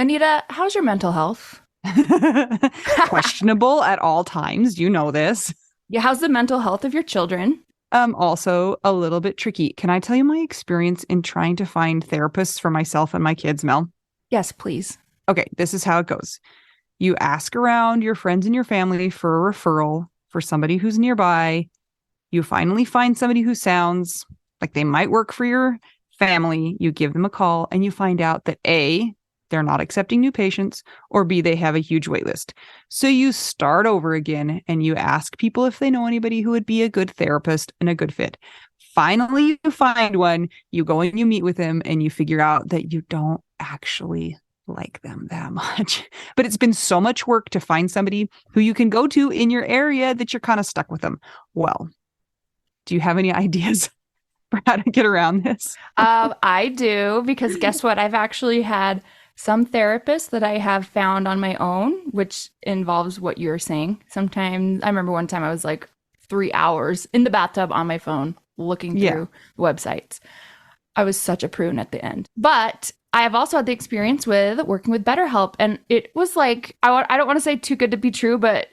Anita, how's your mental health? Questionable at all times. You know this. Yeah, how's the mental health of your children? Also a little bit tricky. Can I tell you my experience in trying to find therapists for myself and my kids, Mel? Yes, please. Okay, this is how it goes. You ask around your friends and your family for a referral for somebody who's nearby. You finally find somebody who sounds like they might work for your family. You give them a call and you find out that A, they're not accepting new patients, or B, they have a huge wait list. So you start over again and you ask people if they know anybody who would be a good therapist and a good fit. Finally, you find one, you go and you meet with them, and you figure out that you don't actually like them that much. But it's been so much work to find somebody who you can go to in your area that you're kind of stuck with them. Well, do you have any ideas for how to get around this? I do because guess what? I've actually had some therapists that I have found on my own, which involves what you're saying. Sometimes I remember one time I was like 3 hours in the bathtub on my phone looking Yeah. through websites. I was such a prune at the end. But I have also had the experience with working with BetterHelp. And it was like, I don't want to say too good to be true, but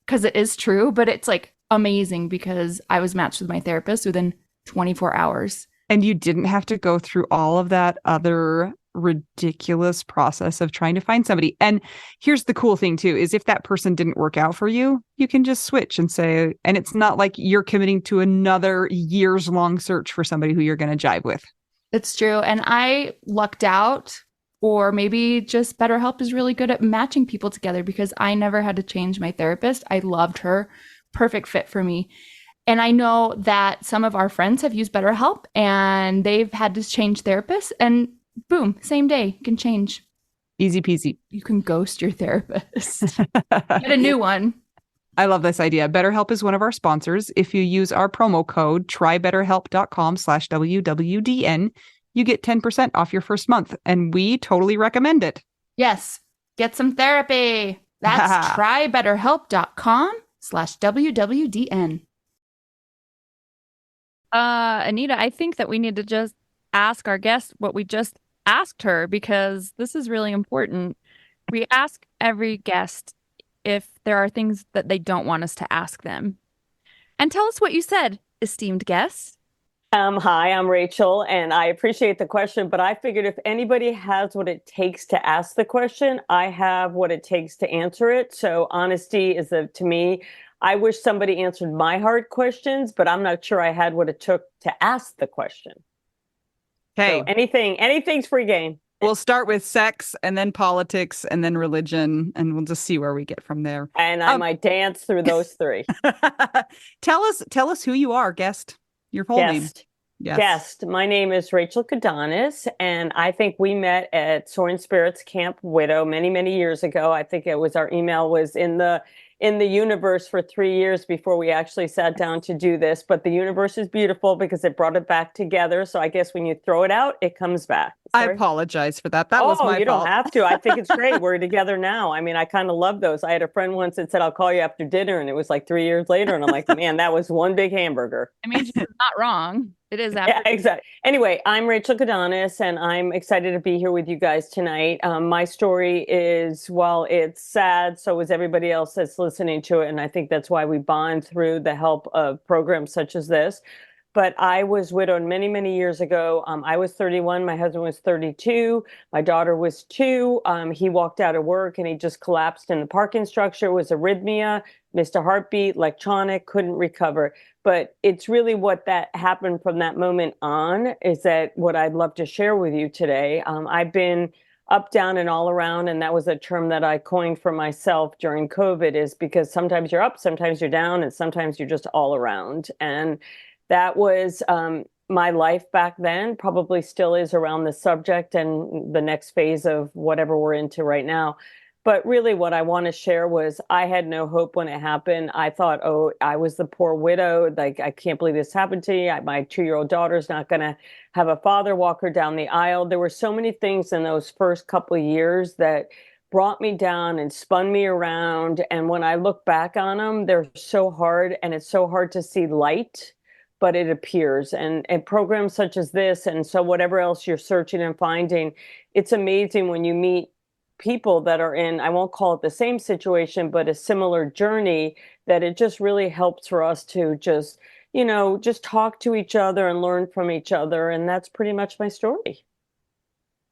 because it is true, but it's like amazing because I was matched with my therapist within 24 hours. And you didn't have to go through all of that other ridiculous process of trying to find somebody. And here's the cool thing too, is if that person didn't work out for you, you can just switch and say, and it's not like you're committing to another years long search for somebody who you're going to jive with. It's true. And I lucked out, or maybe just BetterHelp is really good at matching people together because I never had to change my therapist. I loved her. Perfect fit for me. And I know that some of our friends have used BetterHelp and they've had to change therapists, and boom, same day, you can change. Easy peasy. You can ghost your therapist. Get a new one. I love this idea. BetterHelp is one of our sponsors. If you use our promo code trybetterhelp.com/WWDN, you get 10% off your first month. And we totally recommend it. Yes, get some therapy. That's trybetterhelp.com/WWDN. Anita, I think that we need to just ask our guest what we just asked her because this is really important. We ask every guest if there are things that they don't want us to ask them. And tell us what you said, esteemed guest. Hi, I'm Rachel, and I appreciate the question, but I figured if anybody has what it takes to ask the question, I have what it takes to answer it. So honesty is to me, I wish somebody answered my hard questions, but I'm not sure I had what it took to ask the question. Okay. So anything's free game. We'll start with sex and then politics and then religion, and we'll just see where we get from there. And I might dance through those three. Tell us who you are, guest. Your full name. Yes. Guest. My name is Rachel Kodanaz, and I think we met at Soaring Spirits Camp Widow many, many years ago. I think it was our email was in the universe for 3 years before we actually sat down to do this. But the universe is beautiful because it brought it back together. So I guess when you throw it out, it comes back. Sorry. I apologize for that. That was my fault. You don't have to. I think it's great. We're together now. I mean, I kind of love those. I had a friend once that said, I'll call you after dinner. And it was like 3 years later. And I'm like, man, that was one big hamburger. I mean, you're not wrong. It is Yeah, exactly. Anyway, I'm Rachel Kodanaz, and I'm excited to be here with you guys tonight. My story is, well, it's sad. So is everybody else that's listening to it. And I think that's why we bond through the help of programs such as this. But I was widowed many, many years ago. I was 31. My husband was 32. My daughter was 2. He walked out of work and he just collapsed in the parking structure. It was arrhythmia, missed a heartbeat, electronic, couldn't recover. But it's really what that happened from that moment on is that what I'd love to share with you today. I've been up, down, and all around. And that was a term that I coined for myself during COVID, is because sometimes you're up, sometimes you're down, and sometimes you're just all around. And that was my life back then, probably still is around the subject and the next phase of whatever we're into right now. But really what I want to share was I had no hope when it happened. I thought, oh, I was the poor widow. Like, I can't believe this happened to me. My 2-year-old daughter's not going to have a father walk her down the aisle. There were so many things in those first couple of years that brought me down and spun me around. And when I look back on them, they're so hard, and it's so hard to see light, but it appears. And programs such as this, and so whatever else you're searching and finding, it's amazing when you meet people that are in, I won't call it the same situation, but a similar journey, that it just really helps for us to just, just talk to each other and learn from each other. And that's pretty much my story.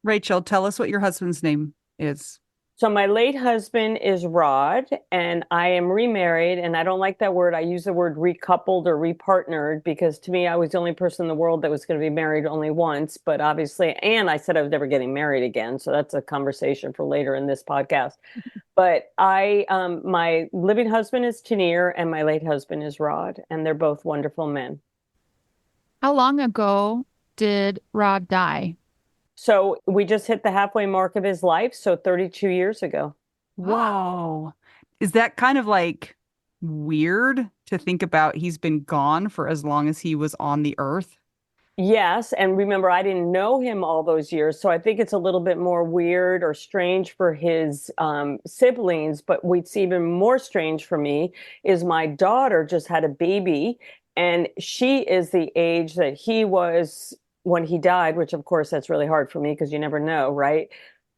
Rachel, tell us what your husband's name is. So my late husband is Rod, and I am remarried. And I don't like that word. I use the word recoupled or repartnered because to me, I was the only person in the world that was going to be married only once. But obviously, and I said I was never getting married again. So that's a conversation for later in this podcast. But my living husband is Tanir, and my late husband is Rod, and they're both wonderful men. How long ago did Rod die? So we just hit the halfway mark of his life. So 32 years ago. Whoa. Is that kind of like weird to think about? He's been gone for as long as he was on the earth. Yes. And remember, I didn't know him all those years. So I think it's a little bit more weird or strange for his siblings. But what's even more strange for me is my daughter just had a baby, and she is the age that he was when he died, which of course that's really hard for me because you never know, right?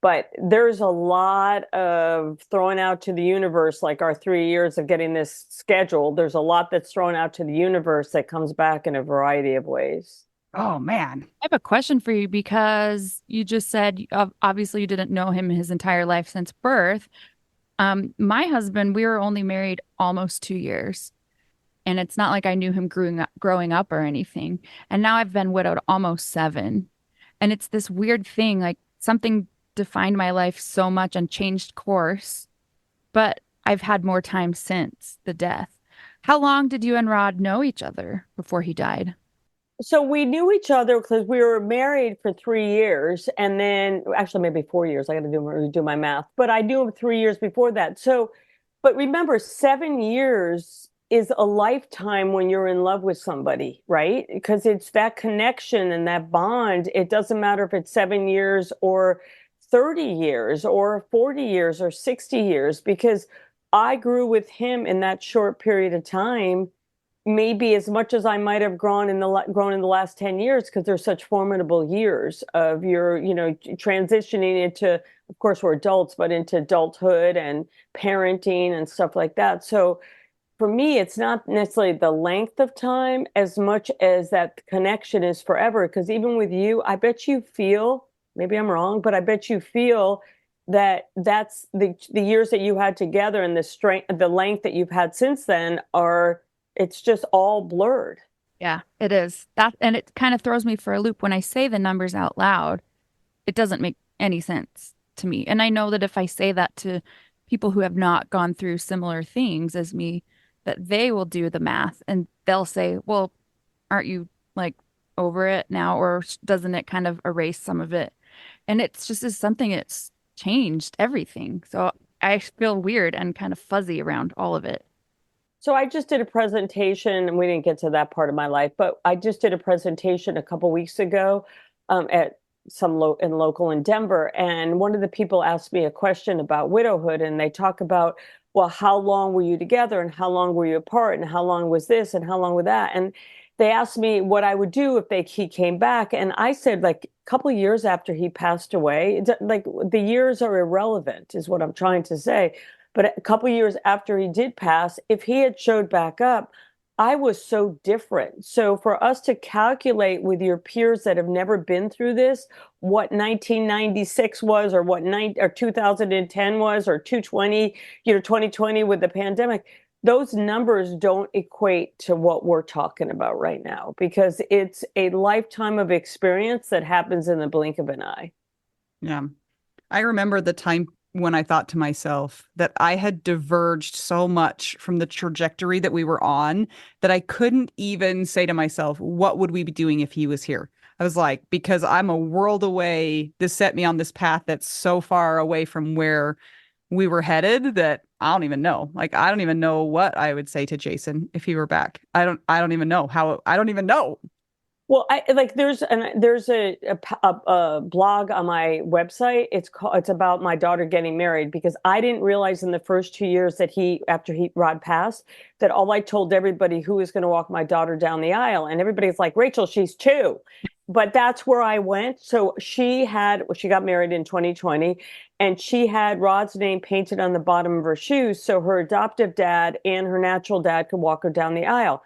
But there's a lot of throwing out to the universe, like our 3 years of getting this scheduled. There's a lot that's thrown out to the universe that comes back in a variety of ways. Oh, man. I have a question for you because you just said obviously you didn't know him his entire life since birth. My husband, we were only married almost 2 years. And it's not like I knew him growing up or anything. And now I've been widowed almost 7. And it's this weird thing, like something defined my life so much and changed course. But I've had more time since the death. How long did you and Rod know each other before he died? So we knew each other because we were married for 3 years, and then actually maybe 4 years. I got to do my math, but I knew him 3 years before that. So, but remember, 7 years is a lifetime when you're in love with somebody, right? Because it's that connection and that bond. It doesn't matter if it's 7 years or 30 years or 40 years or 60 years, because I grew with him in that short period of time, maybe as much as I might have grown in the last 10 years, because they're such formidable years of your, transitioning into, of course, we're adults, but into adulthood and parenting and stuff like that. So for me, it's not necessarily the length of time as much as that connection is forever. Because even with you, I bet you feel, maybe I'm wrong, but I bet you feel that that's the years that you had together and the length that you've had since then it's just all blurred. Yeah, it is. And it kind of throws me for a loop when I say the numbers out loud. It doesn't make any sense to me. And I know that if I say that to people who have not gone through similar things as me, that they will do the math and they'll say, well, aren't you like over it now? Or doesn't it kind of erase some of it? And it's just is something that's changed everything. So I feel weird and kind of fuzzy around all of it. So I just did a presentation, and we didn't get to that part of my life, but I just did a presentation a couple weeks ago at some local in Denver. And one of the people asked me a question about widowhood, and they talk about, well, how long were you together and how long were you apart and how long was this and how long was that? And they asked me what I would do if he came back. And I said, like, a couple of years after he passed away, like the years are irrelevant is what I'm trying to say. But a couple of years after he did pass, if he had showed back up, I was so different. So for us to calculate with your peers that have never been through this, what 1996 was, or what 2010 was, or 2020 with the pandemic, those numbers don't equate to what we're talking about right now, because it's a lifetime of experience that happens in the blink of an eye. Yeah. I remember the time when I thought to myself that I had diverged so much from the trajectory that we were on that I couldn't even say to myself, what would we be doing if he was here? I was like, because I'm a world away, this set me on this path that's so far away from where we were headed that I don't even know. Like, I don't even know what I would say to Jason if he were back. I don't even know how, I don't even know. Well, there's a blog on my website. It's about my daughter getting married, because I didn't realize in the first 2 years that Rod passed, that all I told everybody who was going to walk my daughter down the aisle, and everybody's like, Rachel, she's 2. but that's where I went. So she got married in 2020, and she had Rod's name painted on the bottom of her shoes so her adoptive dad and her natural dad could walk her down the aisle.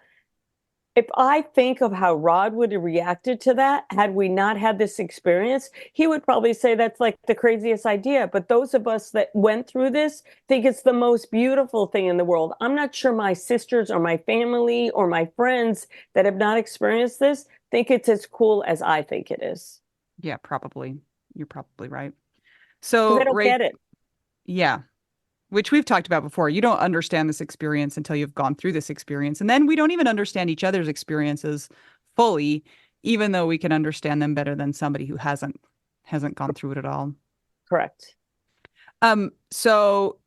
If I think of how Rod would have reacted to that, had we not had this experience, he would probably say that's like the craziest idea. But those of us that went through this think it's the most beautiful thing in the world. I'm not sure my sisters or my family or my friends that have not experienced this think it's as cool as I think it is. Yeah, probably. You're probably right. Because I So, don't get it. yeah, which we've talked about before. You don't understand this experience until you've gone through this experience. And then we don't even understand each other's experiences fully, even though we can understand them better than somebody who hasn't gone through it at all. Correct. So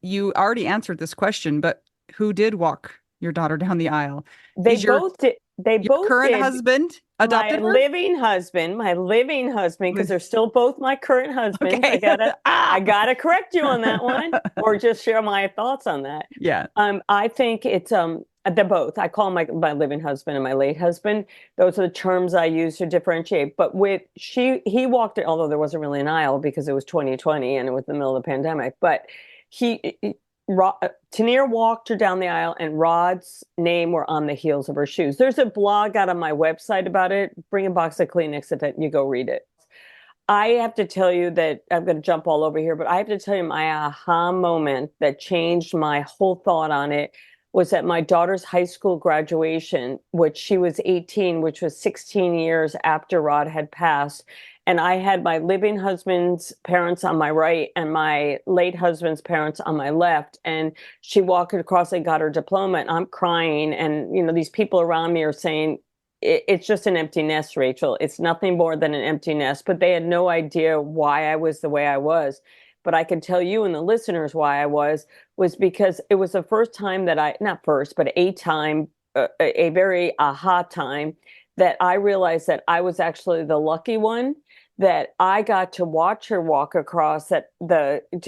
you already answered this question, but who did walk your daughter down the aisle? They Is your both did. They your both current did. husband adopted my her? living husband, because they're still both my current husbands. Okay. I gotta correct you on that one, or just share my thoughts on that. Yeah. I think it's they're both. I call my living husband and my late husband. Those are the terms I use to differentiate. But he walked it, although there wasn't really an aisle because it was 2020 and it was the middle of the pandemic. But Tanir walked her down the aisle, and Rod's name were on the heels of her shoes. There's a blog out on my website about it. Bring a box of Kleenex if you go read it. I have to tell you that I'm going to jump all over here, but I have to tell you my aha moment that changed my whole thought on it was at my daughter's high school graduation, which she was 18, which was 16 years after Rod had passed. And I had my living husband's parents on my right and my late husband's parents on my left. And she walked across and got her diploma, and I'm crying. And, these people around me are saying, it's just an empty nest, Rachel. It's nothing more than an empty nest. But they had no idea why I was the way I was. But I can tell you and the listeners why I was because it was the first time that not first, but a time, a very aha time, that I realized that I was actually the lucky one, that I got to watch her walk across to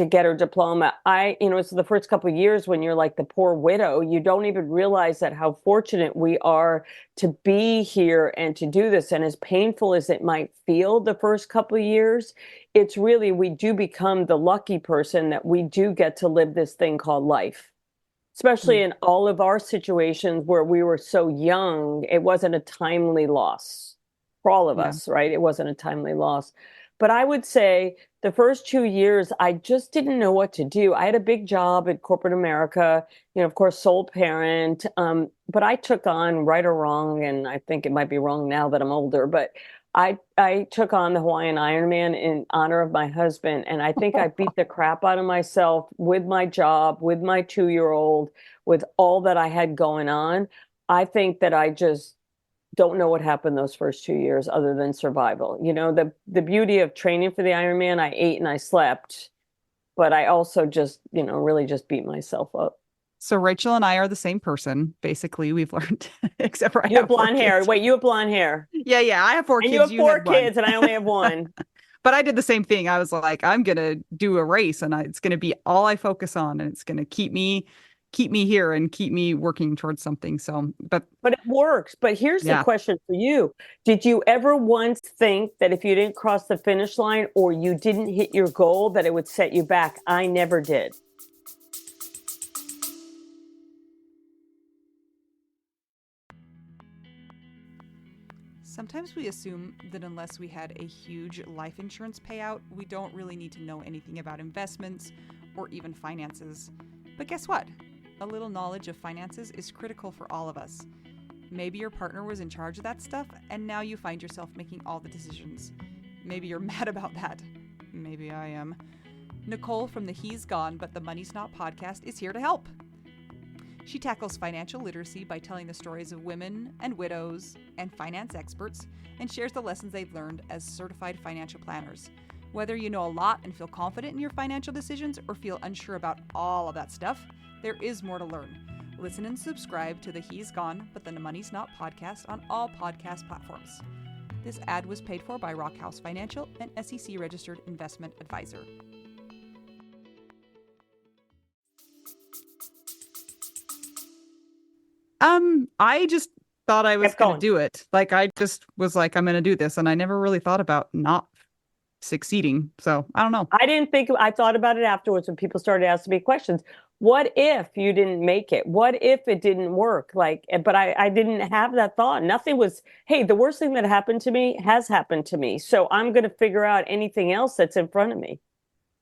get her diploma. It's the first couple of years when you're like the poor widow, you don't even realize that how fortunate we are to be here and to do this. And as painful as it might feel the first couple of years, it's really, we do become the lucky person that we do get to live this thing called life. Especially in all of our situations where we were so young, it wasn't a timely loss. For all of us, right? It wasn't a timely loss. But I would say the first 2 years, I just didn't know what to do. I had a big job at corporate America, of course, sole parent. But I took on, right or wrong, and I think it might be wrong now that I'm older, but I took on the Hawaiian Ironman in honor of my husband. And I think I beat the crap out of myself with my job, with my 2-year-old, with all that I had going on. I think that I just don't know what happened those first 2 years other than survival. The beauty of training for the Ironman, I ate and I slept, but I also just, really just beat myself up. So Rachel and I are the same person. Basically, we've learned, except for you have blonde hair. Wait, you have blonde hair. Yeah. I have 4 kids. And you have 4 kids and I only have 1. But I did the same thing. I was like, I'm going to do a race and it's going to be all I focus on. And it's going to keep me here and keep me working towards something. So, but it works. But here's the question for you. Did you ever once think that if you didn't cross the finish line or you didn't hit your goal, that it would set you back? I never did. Sometimes we assume that unless we had a huge life insurance payout, we don't really need to know anything about investments or even finances. But guess what? A little knowledge of finances is critical for all of us. Maybe your partner was in charge of that stuff, and now you find yourself making all the decisions. Maybe you're mad about that. Maybe I am. Nicole from the He's Gone But the Money's Not podcast is here to help. She tackles financial literacy by telling the stories of women and widows and finance experts and shares the lessons they've learned as certified financial planners. Whether you know a lot and feel confident in your financial decisions or feel unsure about all of that stuff, there is more to learn. Listen and subscribe to the He's Gone But the Money's Not podcast on all podcast platforms. This ad was paid for by Rockhouse Financial, an SEC registered investment advisor. thought I was Kept going to going. do it. Like I just was like, I'm going to do this. And I never really thought about not succeeding. So I don't know. I thought about it afterwards when people started asking me questions. What if you didn't make it? What if it didn't work? Like, but I didn't have that thought. Nothing was, hey, the worst thing that happened to me has happened to me. So I'm going to figure out anything else that's in front of me.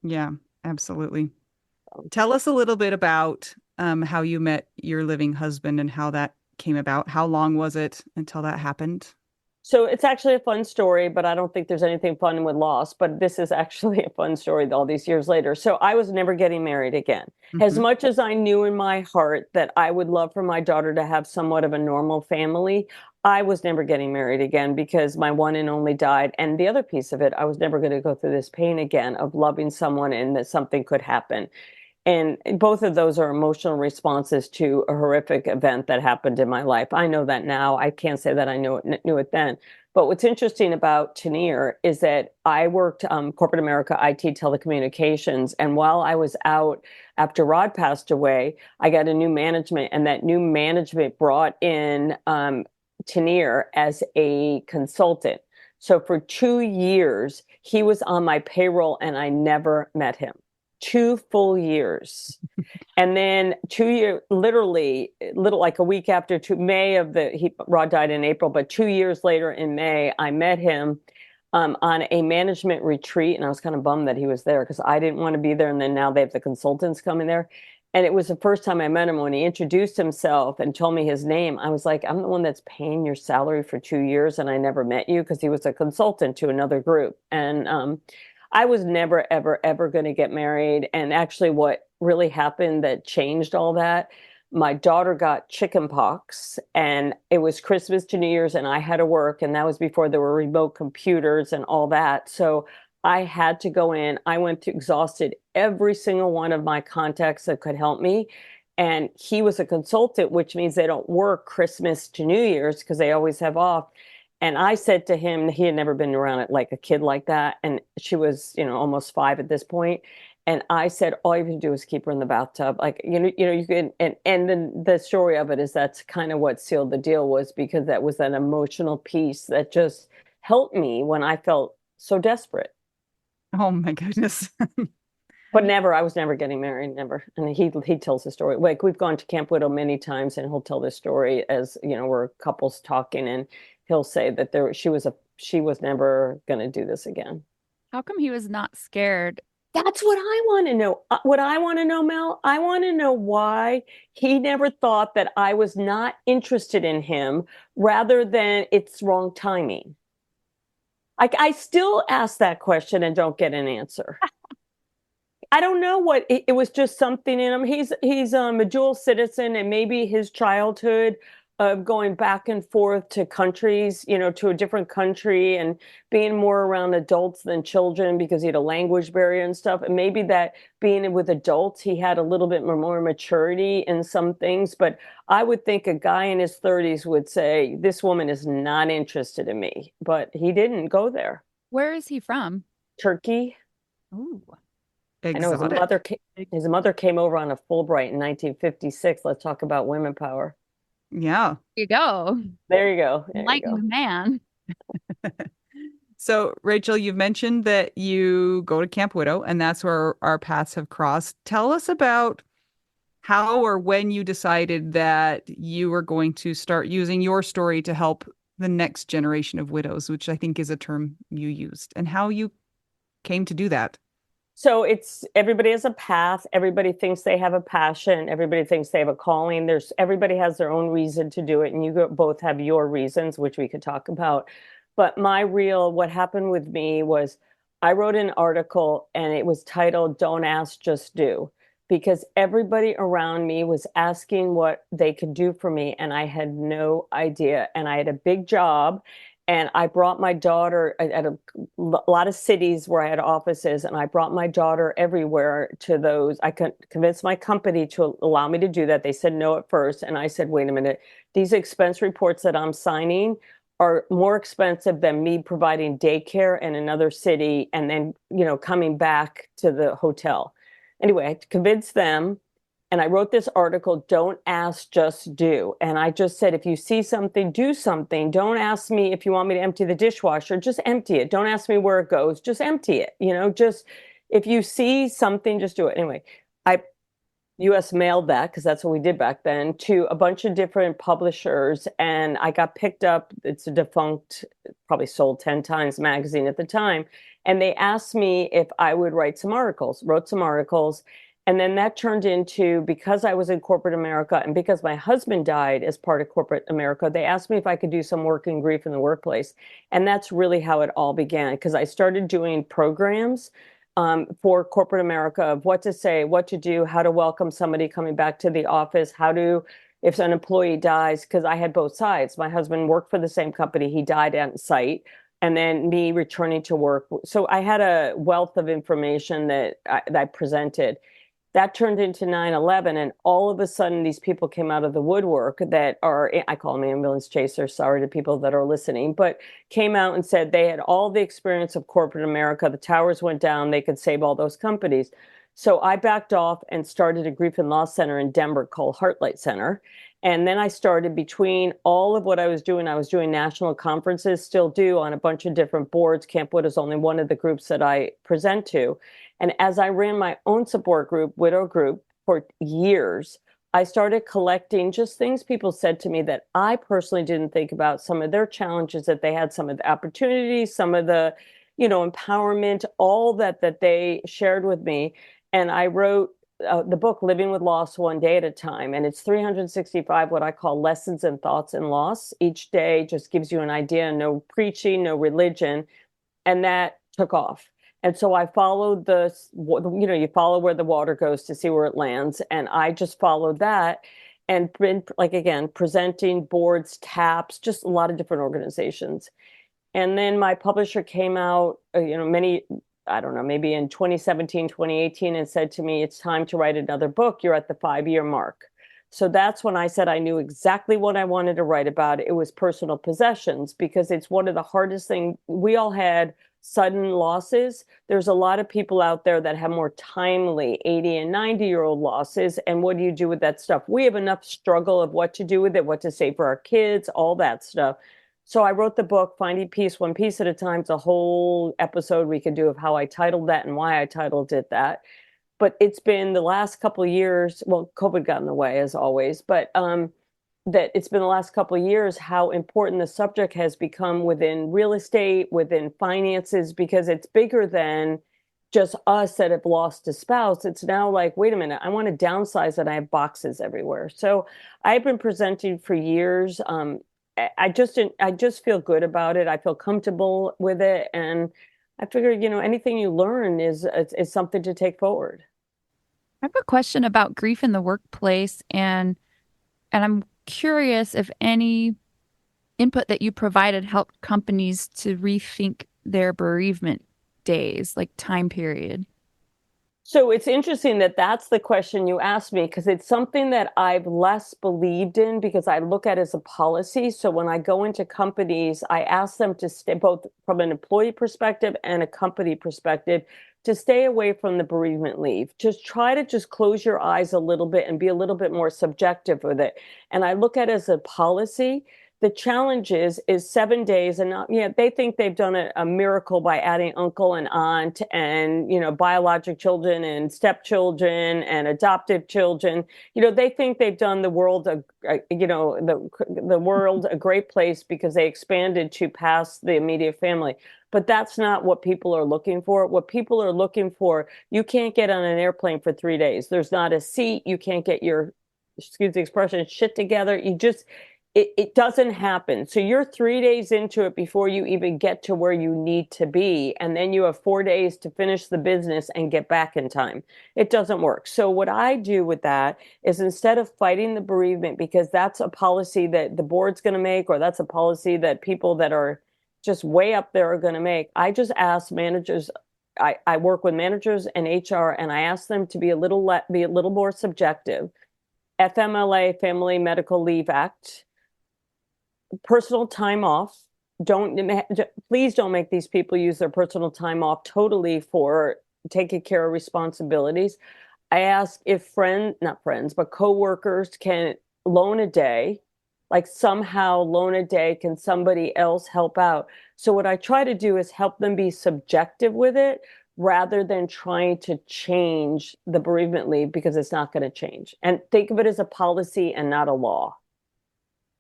Yeah, absolutely. Tell us a little bit about how you met your living husband and how that came about. How long was it until that happened? So it's actually a fun story, but I don't think there's anything fun with loss. But this is actually a fun story all these years later. So I was never getting married again. As Hmm. much as I knew in my heart that I would love for my daughter to have somewhat of a normal family, I was never getting married again because my one and only died. And the other piece of it, I was never going to go through this pain again of loving someone and that something could happen. And both of those are emotional responses to a horrific event that happened in my life. I know that now. I can't say that I knew it then. But what's interesting about Tanier is that I worked corporate America, IT, telecommunications. And while I was out after Rod passed away, I got a new management, and that new management brought in Tanier as a consultant. So for 2 years, he was on my payroll, and I never met him. 2 full years. And then 2 years, literally, little like a week after May of Rod died in April, but 2 years later in May, I met him on a management retreat. And I was kind of bummed that he was there because I didn't want to be there. And then now they have the consultants coming there. And it was the first time I met him. When he introduced himself and told me his name, I was like, I'm the one that's paying your salary for 2 years and I never met you, because he was a consultant to another group. And I was never, ever, ever going to get married. And actually, what really happened that changed all that, my daughter got chicken pox, and it was Christmas to New Year's, and I had to work. And that was before there were remote computers and all that. So I had to go in. I went to exhausted every single one of my contacts that could help me. And he was a consultant, which means they don't work Christmas to New Year's because they always have off. And I said to him, he had never been around it like a kid like that. And she was, almost 5 at this point. And I said, all you have to do is keep her in the bathtub. Like, you can, and then the story of it is that's kind of what sealed the deal, was because that was an emotional piece that just helped me when I felt so desperate. Oh my goodness. But I was never getting married, never. And he tells the story. Like, we've gone to Camp Widow many times, and he'll tell this story as, we're couples talking, and he'll say that she was never going to do this again. How come he was not scared? That's what I want to know. What I want to know, Mel, I want to know why he never thought that I was not interested in him, rather than it's wrong timing. Like, I still ask that question and don't get an answer. I don't know what it was, just something in him. He's a dual citizen, and maybe his childhood of going back and forth to countries, to a different country, and being more around adults than children because he had a language barrier and stuff. And maybe that being with adults, he had a little bit more maturity in some things. But I would think a guy in his 30s would say, this woman is not interested in me. But he didn't go there. Where is he from? Turkey. Ooh. I know Exotic. his mother came over on a Fulbright in 1956. Let's talk about women power. Yeah. There you go. There you go. There you Enlightened go. man. So, Rachel, you've mentioned that you go to Camp Widow, and that's where our paths have crossed. Tell us about how or when you decided that you were going to start using your story to help the next generation of widows, which I think is a term you used, and how you came to do that. So everybody has a path. Everybody thinks they have a passion. Everybody thinks they have a calling. Everybody has their own reason to do it. And you both have your reasons, which we could talk about. But what happened with me was I wrote an article, and it was titled, Don't Ask, Just Do, because everybody around me was asking what they could do for me. And I had no idea. And I had a big job. And I brought my daughter at a lot of cities where I had offices, and I brought my daughter everywhere to those. I convinced my company to allow me to do that. They said no at first. And I said, wait a minute, these expense reports that I'm signing are more expensive than me providing daycare in another city and then, coming back to the hotel. Anyway, I convinced them. And I wrote this article, Don't Ask, Just Do. And I just said, if you see something, do something. Don't ask me if you want me to empty the dishwasher, just empty it. Don't ask me where it goes, just empty it. Just if you see something, just do it. Anyway, I US mailed that, because that's what we did back then, to a bunch of different publishers. And I got picked up. It's a defunct, probably sold 10 times magazine at the time. And they asked me if I would write some articles, wrote some articles. And then that turned into, because I was in corporate America and because my husband died as part of corporate America, they asked me if I could do some work in grief in the workplace. And that's really how it all began, because I started doing programs for corporate America of what to say, what to do, how to welcome somebody coming back to the office, how to, if an employee dies, because I had both sides. My husband worked for the same company, he died on site, and then me returning to work. So I had a wealth of information that I presented. That turned into 9/11, and all of a sudden these people came out of the woodwork that are, I call them ambulance chasers, sorry to people that are listening, but came out and said they had all the experience of corporate America. The towers went down, they could save all those companies. So I backed off and started a grief and loss center in Denver called Heartlight Center. And then I started, between all of what I was doing national conferences, still do, on a bunch of different boards. Camp Wood is only one of the groups that I present to. And as I ran my own support group, Widow Group, for years, I started collecting just things people said to me that I personally didn't think about, some of their challenges that they had, some of the opportunities, some of the, empowerment, all that they shared with me. And I wrote the book, Living with Loss One Day at a Time. And it's 365, what I call lessons and thoughts in loss. Each day just gives you an idea, no preaching, no religion. And that took off. And so I followed you follow where the water goes to see where it lands. And I just followed that and been, like, again, presenting boards, TAPs, just a lot of different organizations. And then my publisher came out, I don't know, maybe in 2017, 2018, and said to me, it's time to write another book. You're at the 5-year mark. So that's when I said I knew exactly what I wanted to write about. It was personal possessions, because it's one of the hardest things. We all had sudden losses. There's a lot of people out there that have more timely 80 and 90-year-old losses. And what do you do with that stuff? We have enough struggle of what to do with it, what to say for our kids, all that stuff. So I wrote the book, Finding Peace One Piece at a Time. It's a whole episode we could do of how I titled that and why I titled it that. But it's been the last couple of years, well, COVID got in the way as always, but that it's been the last couple of years how important the subject has become within real estate, within finances, because it's bigger than just us that have lost a spouse. It's now like, wait a minute, I want to downsize and I have boxes everywhere. So I've been presenting for years. I just feel good about it. I feel comfortable with it. And I figured, anything you learn is something to take forward. I have a question about grief in the workplace, and I'm curious if any input that you provided helped companies to rethink their bereavement days, like time period. So it's interesting that that's the question you asked me, because it's something that I've less believed in, because I look at it as a policy. So when I go into companies, I ask them to stay, both from an employee perspective and a company perspective, to stay away from the bereavement leave. Just try to just close your eyes a little bit and be a little bit more subjective with it. And I look at it as a policy. The challenge is 7 days, and not, they think they've done a miracle by adding uncle and aunt and, biologic children and stepchildren and adoptive children. They think they've done the world, the world a great place, because they expanded to past the immediate family. But that's not what people are looking for. What people are looking for, you can't get on an airplane for 3 days. There's not a seat. You can't get your, excuse the expression, shit together. It doesn't happen. So you're 3 days into it before you even get to where you need to be. And then you have 4 days to finish the business and get back in time. It doesn't work. So what I do with that is, instead of fighting the bereavement, because that's a policy that the board's going to make, or that's a policy that people that are just way up there are going to make, I just ask managers. I work with managers and HR, and I ask them to be a little more subjective. FMLA, Family Medical Leave Act, personal time off. Please don't make these people use their personal time off totally for taking care of responsibilities. I ask if not friends, but coworkers can loan a day, like somehow loan a day. Can somebody else help out? So what I try to do is help them be subjective with it rather than trying to change the bereavement leave because it's not going to change. And think of it as a policy and not a law.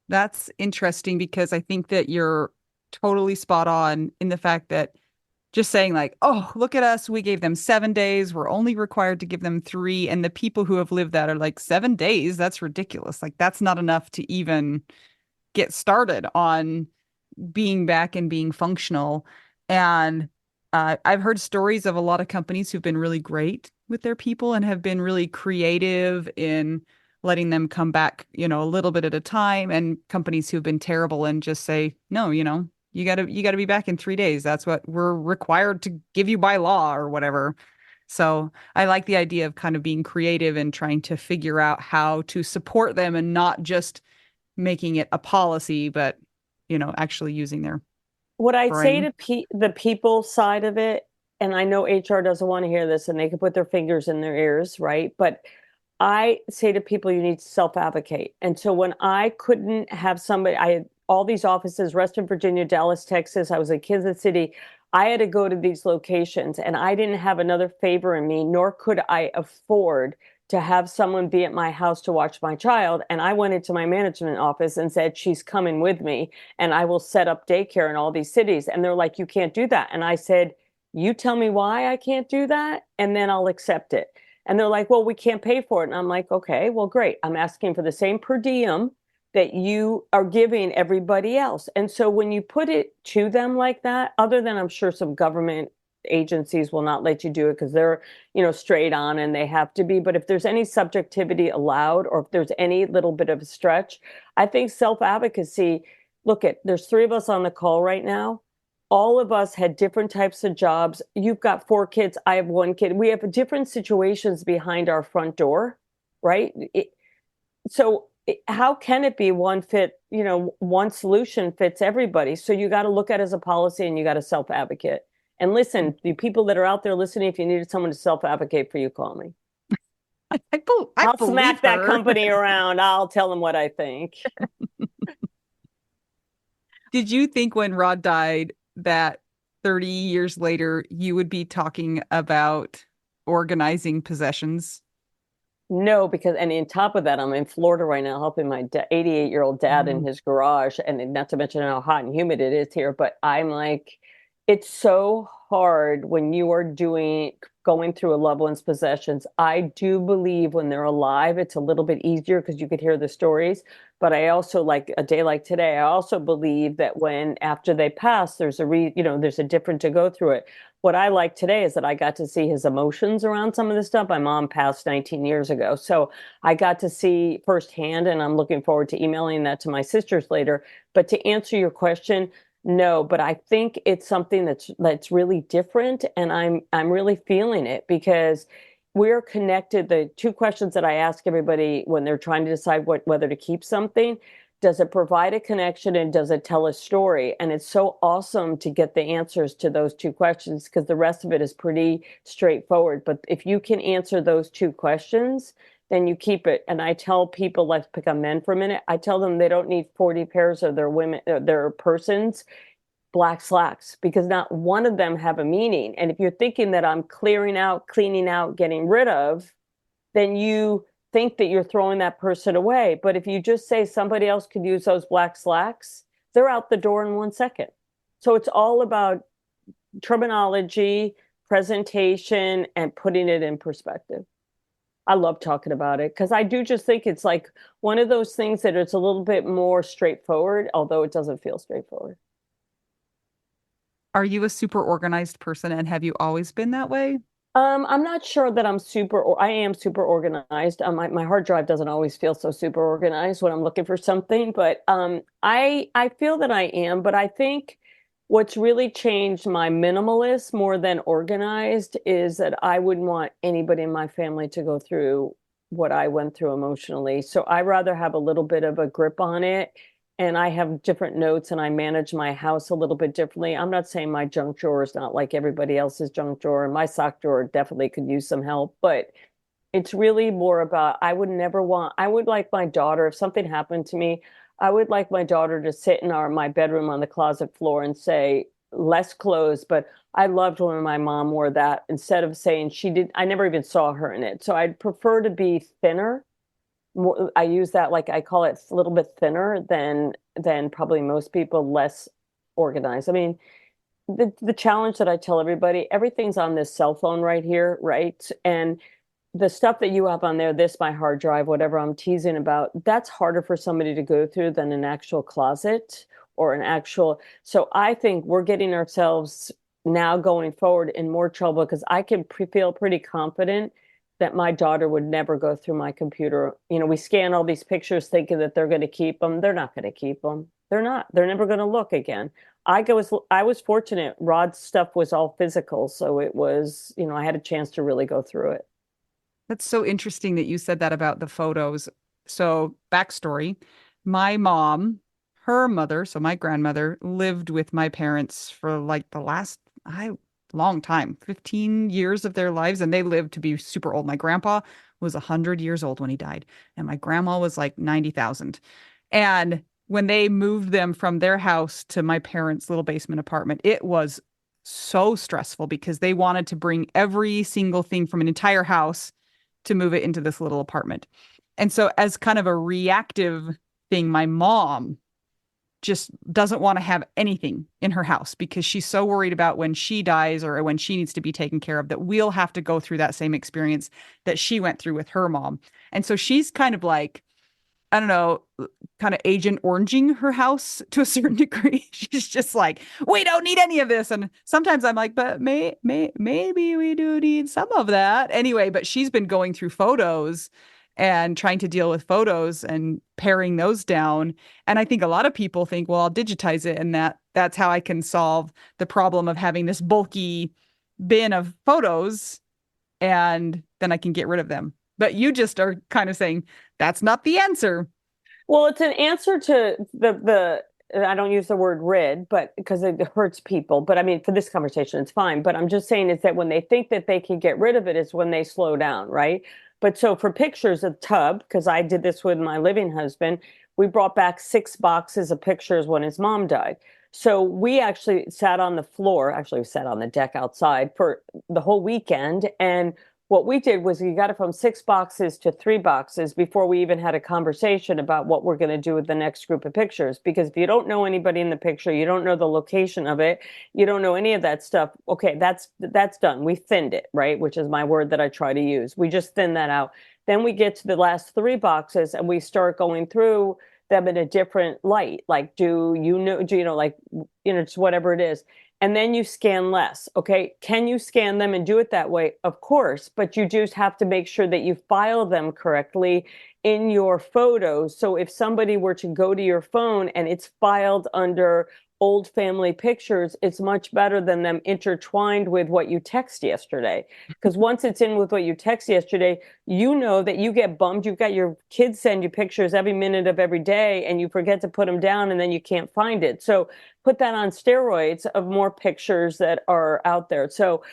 That's interesting because I think that you're totally spot on in the fact that just saying like, oh, look at us, we gave them 7 days, we're only required to give them 3, and the people who have lived that are like 7 days, that's ridiculous. Like that's not enough to even get started on being back and being functional. And I've heard stories of a lot of companies who've been really great with their people and have been really creative in letting them come back, a little bit at a time, and companies who've been terrible and just say, no, you got to be back in 3 days. That's what we're required to give you by law or whatever. So I like the idea of kind of being creative and trying to figure out how to support them and not just making it a policy, but actually using their What I'd say brain. to the people side of it, and I know HR doesn't want to hear this and they can put their fingers in their ears, right? But I say to people, you need to self-advocate. And so when I couldn't have somebody, I had all these offices, Reston, Virginia, Dallas, Texas, I was in Kansas City. I had to go to these locations and I didn't have another favor in me, nor could I afford to have someone be at my house to watch my child. And I went into my management office and said, she's coming with me and I will set up daycare in all these cities. And they're like, you can't do that. And I said, you tell me why I can't do that, and then I'll accept it. And they're like, well, we can't pay for it. And I'm like, okay, well, great. I'm asking for the same per diem that you are giving everybody else. And so when you put it to them like that, other than I'm sure some government agencies will not let you do it because they're, straight on and they have to be. But if there's any subjectivity allowed, or if there's any little bit of a stretch, I think self-advocacy, there's 3 of us on the call right now. All of us had different types of jobs. You've got 4 kids. I have 1 kid. We have different situations behind our front door, right? How can it be one solution fits everybody? So you got to look at it as a policy and you got to self-advocate. And listen, the people that are out there listening, if you needed someone to self-advocate for you, call me. I'll smack that company around. I'll tell them what I think. Did you think when Rod died that 30 years later you would be talking about organizing possessions? No, and on top of that, I'm in Florida right now helping my 88-year-old dad in his garage, and not to mention how hot and humid it is here. But I'm like, it's so hard when you are going through a loved one's possessions. I do believe when they're alive, it's a little bit easier because you could hear the stories. But I also, like a day like today, I also believe that after they pass, there's there's a different to go through it. What I like today is that I got to see his emotions around some of this stuff. My mom passed 19 years ago. So I got to see firsthand, and I'm looking forward to emailing that to my sisters later. But to answer your question, no, but I think it's something that's really different, and I'm really feeling it because we're connected. The 2 questions that I ask everybody when they're trying to decide whether to keep something: does it provide a connection and does it tell a story? And it's so awesome to get the answers to those 2 questions because the rest of it is pretty straightforward. But if you can answer those 2 questions, then you keep it. And I tell people, let's pick on men for a minute. I tell them they don't need 40 pairs of their persons black slacks because not one of them have a meaning. And if you're thinking that I'm clearing out, cleaning out, getting rid of, then you think that you're throwing that person away. But if you just say somebody else could use those black slacks, they're out the door in 1 second. So it's all about terminology, presentation, and putting it in perspective. I love talking about it because I do just think it's like one of those things that it's a little bit more straightforward, although it doesn't feel straightforward. Are you a super organized person, and have you always been that way? I'm not sure that I am super organized. My hard drive doesn't always feel so super organized when I'm looking for something, but I feel that I am. But I think what's really changed my minimalist more than organized is that I wouldn't want anybody in my family to go through what I went through emotionally. So I rather have a little bit of a grip on it, and I have different notes and I manage my house a little bit differently. I'm not saying my junk drawer is not like everybody else's junk drawer, and my sock drawer definitely could use some help, but It's really more about, I would like my daughter, if something happened to me, I would like my daughter to sit in my bedroom on the closet floor and say, less clothes, but I loved when my mom wore that, instead of saying she did, I never even saw her in it. So I'd prefer to be thinner. More, I use that, like I call it, a little bit thinner than probably most people, less organized. I mean, the challenge that I tell everybody, everything's on this cell phone right here, right? And the stuff that you have on there, this, my hard drive, whatever I'm teasing about, that's harder for somebody to go through than an actual closet or an actual. So I think we're getting ourselves now going forward in more trouble, because I can feel pretty confident that my daughter would never go through my computer. You know, we scan all these pictures thinking that they're going to keep them. They're not going to keep them. They're not. They're never going to look again. I was fortunate. Rod's stuff was all physical, so it was, I had a chance to really go through it. That's so interesting that you said that about the photos. So, backstory, my mom, her mother, so my grandmother, lived with my parents for like the last long time, 15 years of their lives, and they lived to be super old. My grandpa was 100 years old when he died, and my grandma was like 90,000. And when they moved them from their house to my parents' little basement apartment, it was so stressful because they wanted to bring every single thing from an entire house to move it into this little apartment. And so, as kind of a reactive thing, my mom just doesn't want to have anything in her house because she's so worried about when she dies or when she needs to be taken care of that we'll have to go through that same experience that she went through with her mom. And so she's kind of like, I don't know, kind of Agent Oranging her house to a certain degree. She's just like, we don't need any of this. And sometimes I'm like, but maybe we do need some of that. Anyway, but she's been going through photos and trying to deal with photos and paring those down. And I think a lot of people think, well, I'll digitize it and that's how I can solve the problem of having this bulky bin of photos and then I can get rid of them. But you just are kind of saying that's not the answer. Well, it's an answer to the I don't use the word rid, but because it hurts people. But I mean, for this conversation, it's fine. But I'm just saying is that when they think that they can get rid of it is when they slow down, right? But so for pictures of tub, because I did this with my living husband, we brought back 6 boxes of pictures when his mom died. So we actually sat on the floor, actually we sat on the deck outside for the whole weekend. And what we did was we got it from 6 boxes to 3 boxes before we even had a conversation about what we're going to do with the next group of pictures. Because if you don't know anybody in the picture, you don't know the location of it, you don't know any of that stuff. Okay, that's done. We thinned it, right? Which is my word that I try to use. We just thin that out. Then we get to the last 3 boxes and we start going through them in a different light. Like, just whatever it is. And then you scan less. Okay. Can you scan them and do it that way? Of course, but you just have to make sure that you file them correctly in your photos. So if somebody were to go to your phone and it's filed under old family pictures, it's much better than them intertwined with what you text yesterday. Because once it's in with what you text yesterday, you know that you get bummed. You've got your kids send you pictures every minute of every day and you forget to put them down and then you can't find it. So put that on steroids of more pictures that are out there. So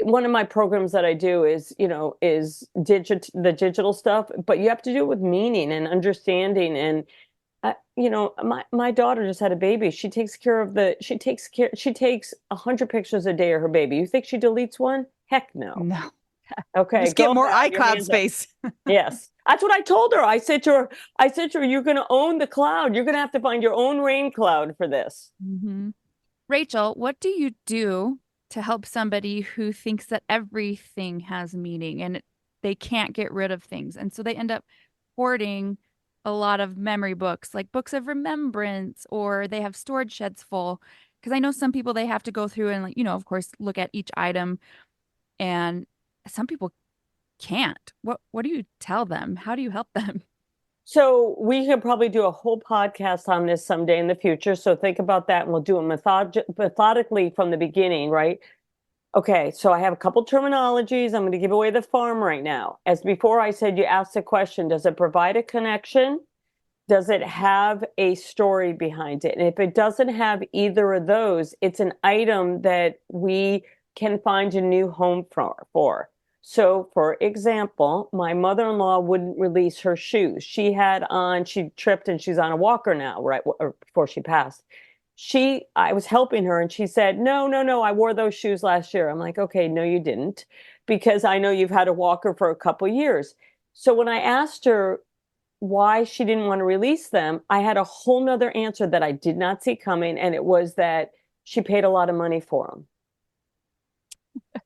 one of my programs that I do is, the digital stuff, but you have to do it with meaning and understanding. And my daughter just had a baby. She takes 100 pictures a day of her baby. You think she deletes one? Heck no. No. Okay, Just get more Val, your iCloud hands up. space. Yes. That's what I told her. I said to her, you're going to own the cloud. You're going to have to find your own rain cloud for this. Mm-hmm. Rachel, what do you do to help somebody who thinks that everything has meaning and they can't get rid of things? And so they end up hoarding a lot of memory books, like books of remembrance, or they have storage sheds full. Because I know some people, they have to go through and, of course, look at each item. And some people can't. What do you tell them? How do you help them? So we could probably do a whole podcast on this someday in the future. So think about that, and we'll do it methodically from the beginning, right? Okay, so I have a couple terminologies. I'm going to give away the farm right now. As before, I said you asked the question, does it provide a connection? Does it have a story behind it? And if it doesn't have either of those, it's an item that we can find a new home for. So, for example, my mother-in-law wouldn't release her shoes. She tripped and she's on a walker now, right, or before she passed. I was helping her and she said, no, no, no, I wore those shoes last year. I'm like, okay, no, you didn't, because I know you've had a walker for a couple years. So when I asked her why she didn't want to release them, I had a whole nother answer that I did not see coming. And it was that she paid a lot of money for them.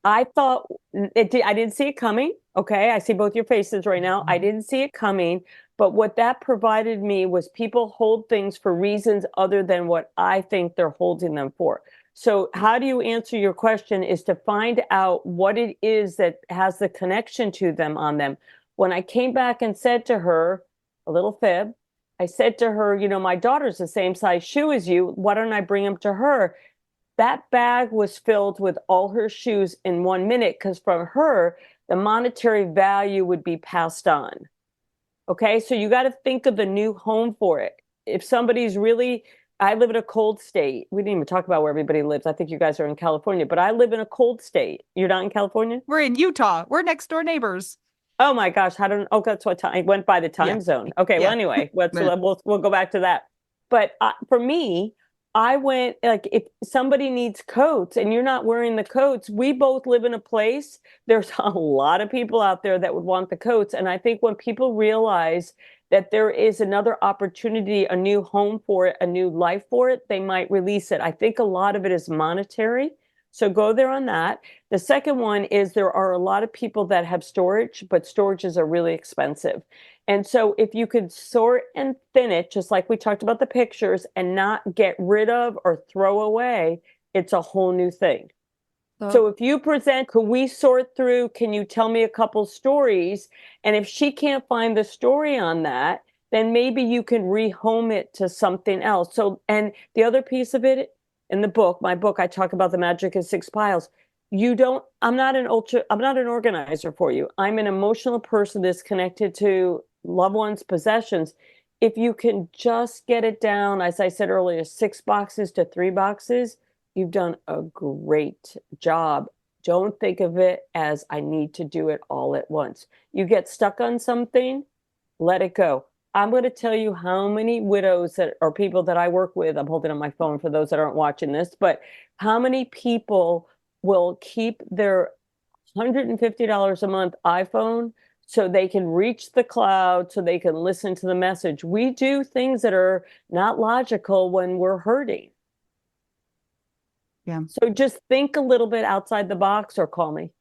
I thought I didn't see it coming. Okay. I see both your faces right now. I didn't see it coming. But what that provided me was people hold things for reasons other than what I think they're holding them for. So, how do you answer your question is to find out what it is that has the connection to them on them. When I came back and said to her, a little fib, I said to her, my daughter's the same size shoe as you. Why don't I bring them to her? That bag was filled with all her shoes in 1 minute because from her, the monetary value would be passed on. Okay, so you got to think of the new home for it. If somebody's really, I live in a cold state. We didn't even talk about where everybody lives. I think you guys are in California, but I live in a cold state. You're not in California? We're in Utah. We're next door neighbors. Oh my gosh, that's what time I went by the time zone. Okay, well, anyway, we'll go back to that. But for me, I went like if somebody needs coats and you're not wearing the coats, we both live in a place. There's a lot of people out there that would want the coats. And I think when people realize that there is another opportunity, a new home for it, a new life for it, they might release it. I think a lot of it is monetary. So go there on that. The second one is there are a lot of people that have storage, but storages are really expensive. And so if you could sort and thin it, just like we talked about the pictures, and not get rid of or throw away, it's a whole new thing. So if you present, could we sort through, can you tell me a couple stories? And if she can't find the story on that, then maybe you can rehome it to something else. So, and the other piece of it in my book, I talk about the magic of 6 piles. I'm not an organizer for you. I'm an emotional person that's connected to loved ones' possessions. If you can just get it down, as I said earlier, 6 boxes to 3 boxes, you've done a great job. Don't think of it as I need to do it all at once. You get stuck on something, let it go. I'm going to tell you how many widows that are people that I work with. I'm holding on my phone for those that aren't watching this, but how many people will keep their $150 a month iPhone so they can reach the cloud, so they can listen to the message. We do things that are not logical when we're hurting. Yeah. So just think a little bit outside the box or call me.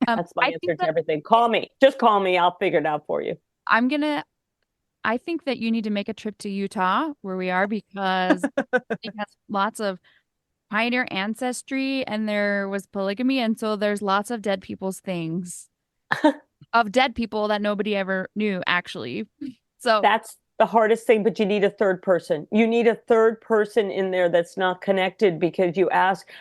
That's my answer to everything. Call me. Just call me. I'll figure it out for you. I think that you need to make a trip to Utah where we are because it has lots of pioneer ancestry and there was polygamy. And so there's lots of dead people's things of dead people that nobody ever knew, actually. So that's the hardest thing, but you need a third person. You need a third person in there that's not connected because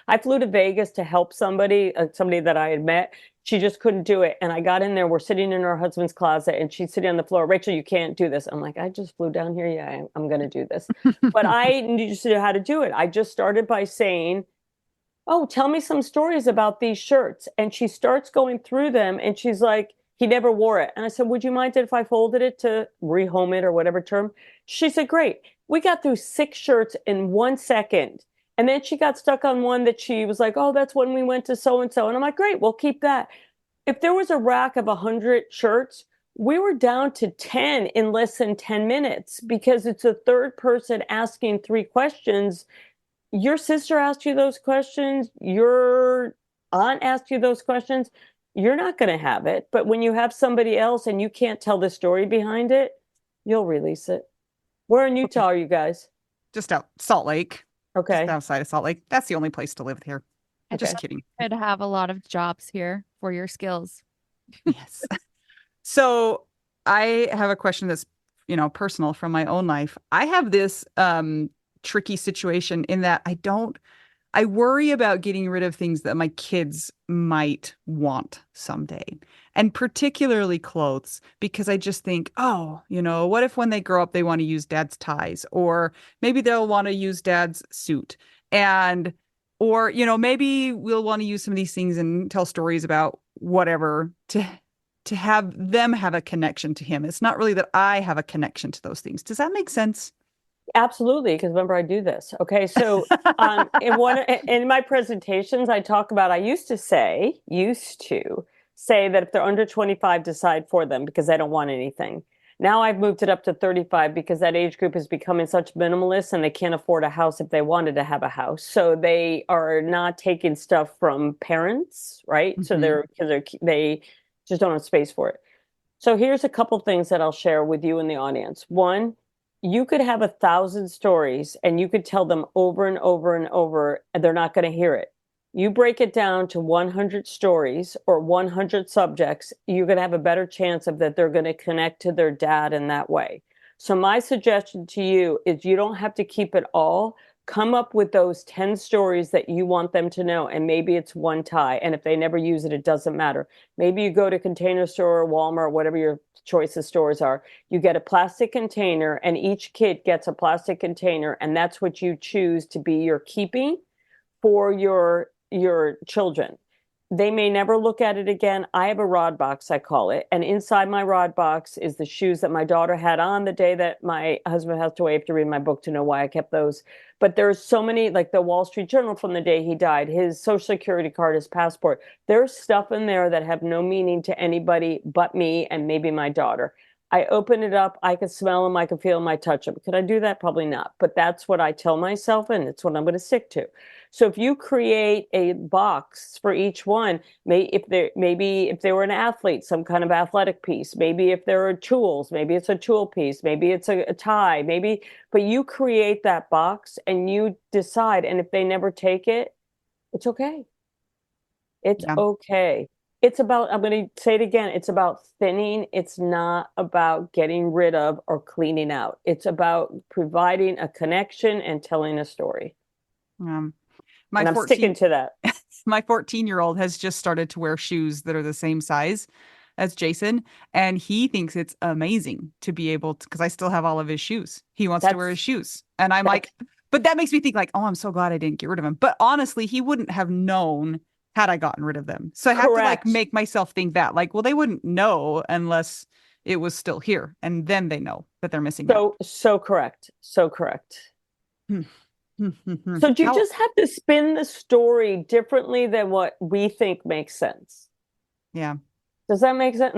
I flew to Vegas to help somebody that I had met. She just couldn't do it. And I got in there. We're sitting in her husband's closet and she's sitting on the floor. Rachel, you can't do this. I'm like, I just flew down here. Yeah, I'm going to do this. But I need to know how to do it. I just started by saying, oh, tell me some stories about these shirts. And she starts going through them and she's like, he never wore it. And I said, would you mind if I folded it to rehome it or whatever term? She said, great. We got through 6 shirts in 1 second. And then she got stuck on one that she was like, oh, that's when we went to so-and-so. And I'm like, great, we'll keep that. If there was a rack of 100 shirts, we were down to 10 in less than 10 minutes because it's a third person asking 3 questions. Your sister asked you those questions. Your aunt asked you those questions. You're not going to have it. But when you have somebody else and you can't tell the story behind it, you'll release it. Where in Utah are you guys? Just out Salt Lake. Okay. Just outside of Salt Lake. That's the only place to live here. I Just kidding. could have a lot of jobs here for your skills. Yes. So I have a question that's, personal from my own life. I have this tricky situation in that I worry about getting rid of things that my kids might want someday, and particularly clothes, because I just think, what if when they grow up, they want to use dad's ties, or maybe they'll want to use dad's suit, Or, maybe we'll want to use some of these things and tell stories about whatever to have them have a connection to him. It's not really that I have a connection to those things. Does that make sense? Absolutely, because remember I do this. Okay, so in my presentations, I used to say that if they're under 25, decide for them because I don't want anything. Now I've moved it up to 35 because that age group is becoming such minimalists and they can't afford a house if they wanted to have a house. So they are not taking stuff from parents, right? So they just don't have space for it. So here's a couple things that I'll share with you in the audience. One, you could have 1,000 stories and you could tell them over and over and over, and they're not going to hear it. You break it down to 100 stories or 100 subjects, you're going to have a better chance of that they're going to connect to their dad in that way. So my suggestion to you is you don't have to keep it all. Come up with those 10 stories that you want them to know, and maybe it's one tie. And if they never use it, it doesn't matter. Maybe you go to Container Store or Walmart, whatever your choice of stores are. You get a plastic container, and each kid gets a plastic container, and that's what you choose to be your keeping for your children. They may never look at it again. I have a rod box, I call it. And inside my rod box is the shoes that my daughter had on the day that my husband passed away. I have to read my book to know why I kept those. But there's so many, like the Wall Street Journal from the day he died, his social security card, his passport. There's stuff in there that have no meaning to anybody but me and maybe my daughter. I open it up, I can smell them, I can feel them, I touch them. Could I do that? Probably not. But that's what I tell myself, and it's what I'm going to stick to. So if you create a box for each one, maybe if they were an athlete, some kind of athletic piece, maybe if there are tools, maybe it's a tool piece, maybe it's a tie, but you create that box and you decide. And if they never take it, it's okay. It's okay. It's about, I'm going to say it again, it's about thinning. It's not about getting rid of or cleaning out. It's about providing a connection and telling a story. And I'm sticking to that. My 14-year-old has just started to wear shoes that are the same size as Jason, and he thinks it's amazing to be able to, because I still have all of his shoes. He wants to wear his shoes. And I'm like, but that makes me think like, oh, I'm so glad I didn't get rid of him. But honestly, he wouldn't have known had I gotten rid of them. So I have to like make myself think that like, well, they wouldn't know unless it was still here. And then they know that they're missing out. So correct. So correct. So do you just have to spin the story differently than what we think makes sense? Yeah. Does that make sense?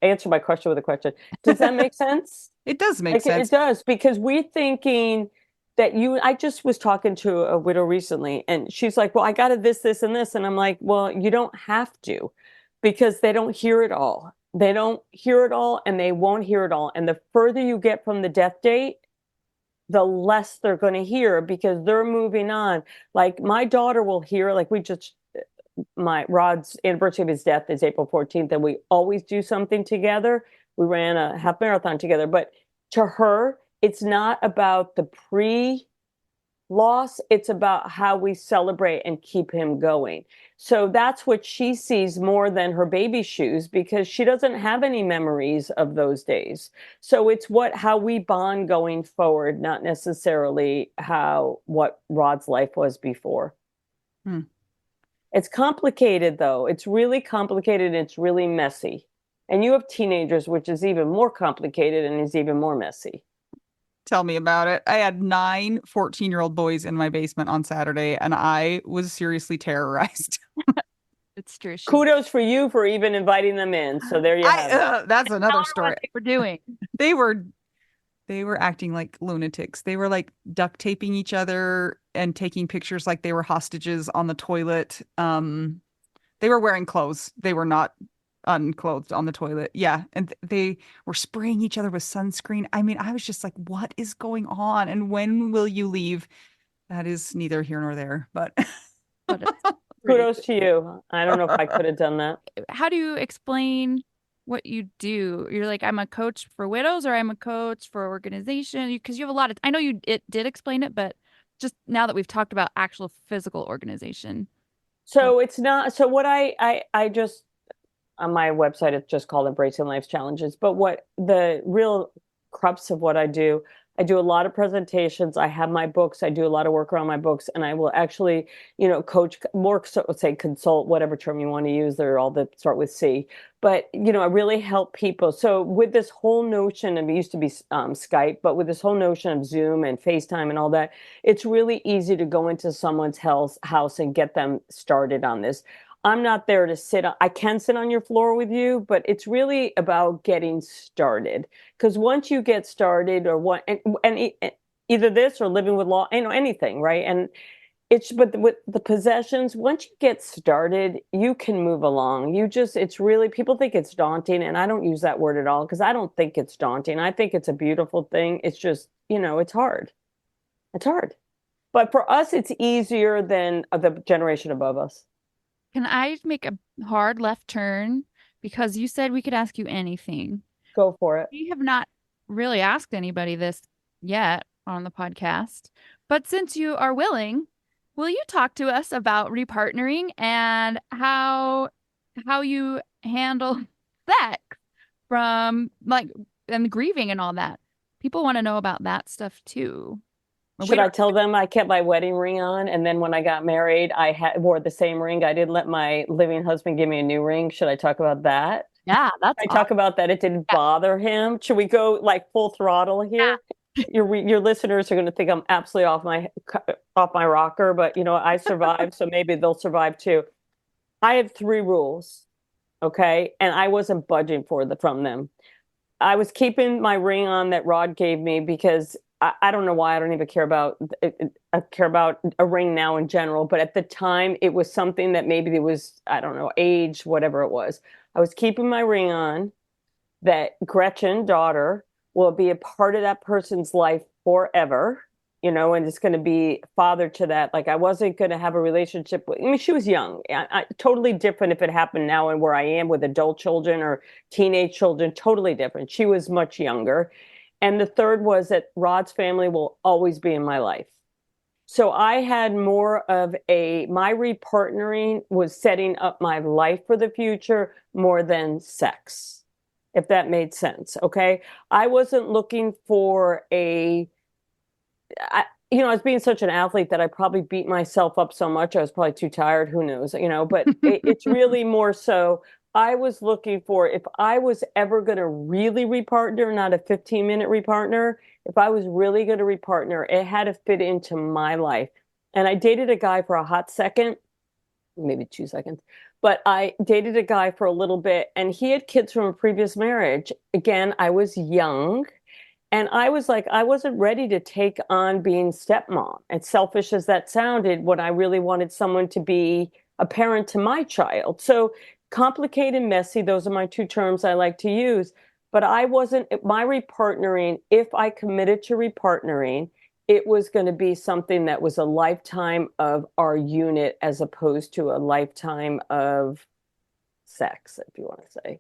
Answer my question with a question. Does that make sense? It does make sense. It does, because we're thinking that I just was talking to a widow recently, and she's like, well, I got this, and this. And I'm like, well, you don't have to, because they don't hear it all. They don't hear it all, and they won't hear it all. And the further you get from the death date, the less they're going to hear, because they're moving on. Like my daughter will hear, like my Rod's anniversary of his death is April 14th, and we always do something together. We ran a half marathon together, but to her, it's not about the pre-loss. It's about how we celebrate and keep him going. So that's what she sees more than her baby shoes, because she doesn't have any memories of those days. So it's how we bond going forward, not necessarily what Rod's life was before. It's complicated, though. It's really complicated. And it's really messy. And you have teenagers, which is even more complicated and is even more messy. Tell me about it. I had 9 14-year-old boys in my basement on Saturday, and I was seriously terrorized. It's true. Kudos for you for even inviting them in. So there you have it. That's another story. What they were doing. They were acting like lunatics. They were like duct taping each other and taking pictures like they were hostages on the toilet. They were wearing clothes. They were not unclothed on the toilet. Yeah. And they were spraying each other with sunscreen. I mean, I was just like, what is going on? And when will you leave? That is neither here nor there, but kudos to you. I don't know if I could have done that. How do you explain what you do? You're like, I'm a coach for widows, or I'm a coach for organization, because you have a lot of, I know it did explain it, but just now that we've talked about actual physical organization. So it's not, so what I just, on my website, it's just called Embracing Life's Challenges. But what the real crux of what I do, I do a lot of presentations. I have my books. I do a lot of work around my books, and I will actually, coach more, so say consult, whatever term you want to use. They're all that start with C. But, I really help people. So with this whole notion of, it used to be Skype, but with this whole notion of Zoom and FaceTime and all that, it's really easy to go into someone's house and get them started on this. I'm not there to I can sit on your floor with you, but it's really about getting started. Because once you get started, or either this or living with law, anything, right? And but with the possessions, once you get started, you can move along. It's really, people think it's daunting, and I don't use that word at all, because I don't think it's daunting. I think it's a beautiful thing. It's just, it's hard. It's hard. But for us, it's easier than the generation above us. Can I make a hard left turn? Because you said we could ask you anything. Go for it. We have not really asked anybody this yet on the podcast. But since you are willing, will you talk to us about repartnering and how you handle sex from and the grieving and all that? People want to know about that stuff too. Should I tell them I kept my wedding ring on, and then when I got married, wore the same ring? I didn't let my living husband give me a new ring. Should I talk about that? Yeah, that's I talk about that. It didn't bother him. Should we go like full throttle here? Yeah. Your listeners are going to think I'm absolutely off my rocker, but I survived, so maybe they'll survive too. I have 3 rules, okay, and I wasn't budging from them. I was keeping my ring on that Rod gave me because I don't know why. I don't even care about a ring now in general, but at the time it was something that maybe it was, I don't know, age, whatever it was. I was keeping my ring on that Gretchen, daughter, will be a part of that person's life forever, and it's going to be father to that. Like, I wasn't going to have a relationship with, she was young. Totally different if it happened now and where I am with adult children or teenage children, totally different. She was much younger. And the third was that Rod's family will always be in my life. So I had more of my repartnering was setting up my life for the future more than sex, if that made sense. Okay. I wasn't looking for I was being such an athlete that I probably beat myself up so much. I was probably too tired. Who knows, but it's really more so. I was looking for, if I was ever going to really repartner, not a 15-minute repartner, if I was really going to repartner, it had to fit into my life. And I dated a guy for a hot second, maybe 2 seconds, but I dated a guy for a little bit, and he had kids from a previous marriage. Again, I was young, and I was like, I wasn't ready to take on being stepmom. As selfish as that sounded, when I really wanted someone to be a parent to my child. So complicated, messy, those are my 2 terms I like to use. But my repartnering, if I committed to repartnering, it was going to be something that was a lifetime of our unit as opposed to a lifetime of sex, if you want to say.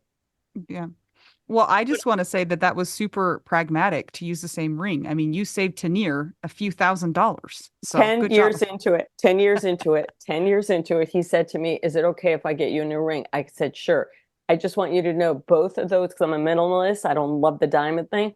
Yeah. Well, I just want to say that was super pragmatic to use the same ring. I mean, you saved Tanir a few $1,000s. So 10 years into it, 10 years into it, 10 years into it, he said to me, is it okay if I get you a new ring? I said, sure. I just want you to know both of those, because I'm a minimalist. I don't love the diamond thing.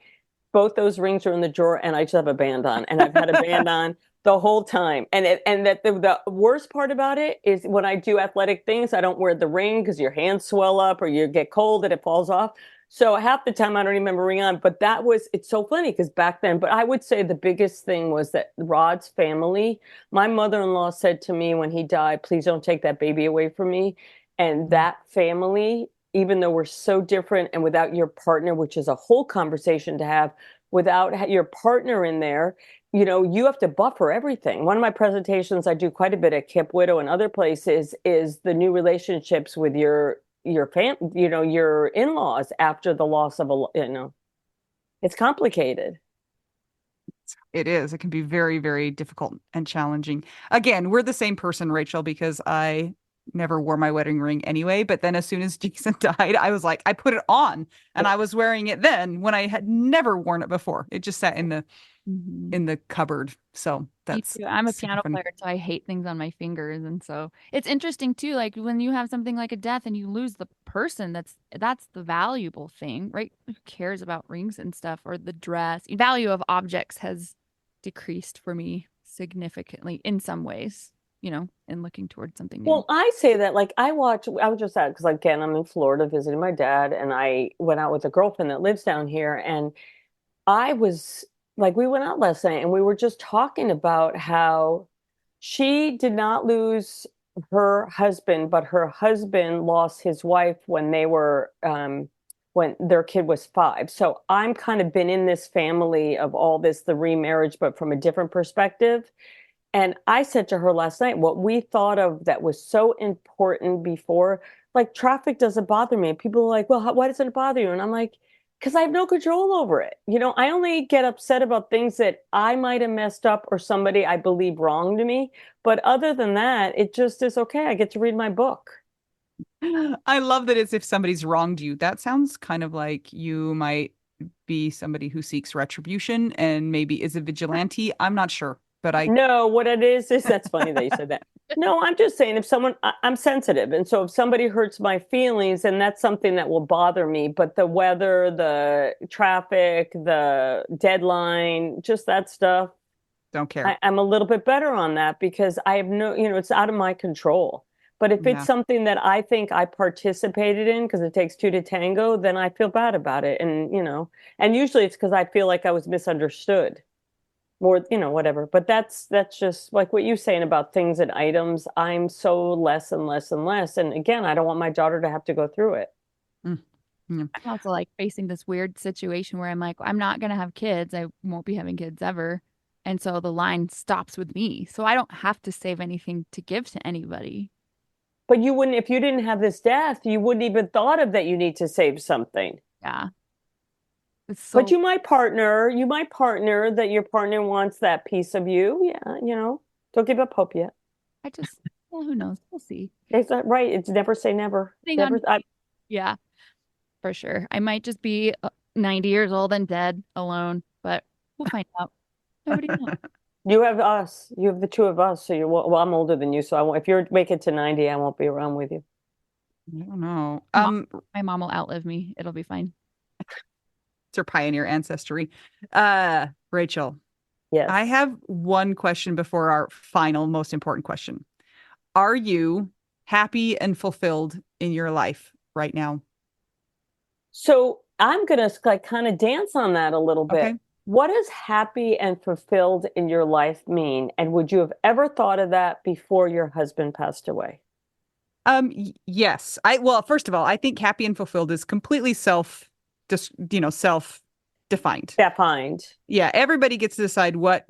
Both those rings are in the drawer, and I just have a band on, and I've had a band on the whole time. And the worst part about it is when I do athletic things, I don't wear the ring because your hands swell up or you get cold and it falls off. So half the time I don't even remember ring on, but it's so funny because back then, but I would say the biggest thing was that Rod's family, my mother-in-law said to me when he died, please don't take that baby away from me. And that family, even though we're so different, and without your partner, which is a whole conversation to have, without your partner in there, you have to buffer everything. One of my presentations I do quite a bit at Camp Widow and other places is the new relationships with your in-laws after the loss of it's complicated. It is. It can be very, very difficult and challenging. Again, we're the same person, Rachel, because I never wore my wedding ring anyway. But then as soon as Jason died, I was like, I put it on, and I was wearing it then when I had never worn it before. It just sat in the in the cupboard. So Me that's too. I'm a super piano funny. player, so I hate things on my fingers, and so it's interesting too. Like when you have something like a death and you lose the person, that's the valuable thing, right? Who cares about rings and stuff or the dress? Value of objects has decreased for me significantly in some ways, in looking towards something new. Well, I say that like I was just out because again, I'm in Florida visiting my dad, and I went out with a girlfriend that lives down here, and I was like, we went out last night and we were just talking about how she did not lose her husband, but her husband lost his wife when when their kid was 5. So I'm kind of been in this family of all this, the remarriage, but from a different perspective. And I said to her last night, what we thought of that was so important before, like traffic doesn't bother me. And people are like, well, why doesn't it bother you? And I'm like, because I have no control over it. I only get upset about things that I might have messed up or somebody I believe wronged me. But other than that, it just is okay. I get to read my book. I love that it's if somebody's wronged you. That sounds kind of like you might be somebody who seeks retribution and maybe is a vigilante. I'm not sure, but I No, what it is that's funny that you said that. No, I'm just saying if I'm sensitive. And so if somebody hurts my feelings, then that's something that will bother me. But the weather, the traffic, the deadline, just that stuff, don't care. I'm a little bit better on that because I have it's out of my control. But if it's Yeah. something that I think I participated in because it takes two to tango, then I feel bad about it. And usually it's because I feel like I was misunderstood more, whatever. But that's just like what you're saying about things and items. I'm so less and less and less. And again, I don't want my daughter to have to go through it. Mm. Mm. I'm also like facing this weird situation where I'm like, I'm not gonna have kids. I won't be having kids ever. And so the line stops with me. So I don't have to save anything to give to anybody. But you wouldn't, if you didn't have this death, you wouldn't even thought of that you need to save something. Yeah. It's But so you might partner that your partner wants that piece of you. Yeah, don't give up hope yet. I just, well, who knows? We'll see. Is that right? It's never say never. Hang Never. on. Yeah, for sure. I might just be 90 years old and dead alone, but we'll find out. Nobody knows. You have us. You have the two of us. So well, I'm older than you, so I won't. If you're make it to 90, I won't be around with you. I don't know. My mom will outlive me. It'll be fine. It's her pioneer ancestry. Rachel, Yes. I have one question before our final, most important question. Are you happy and fulfilled in your life right now? So I'm gonna like kind of dance on that a little bit. Okay. What does happy and fulfilled in your life mean? And would you have ever thought of that before your husband passed away? Yes. Well, first of all, I think happy and fulfilled is completely self-defined. Defined. Yeah, everybody gets to decide what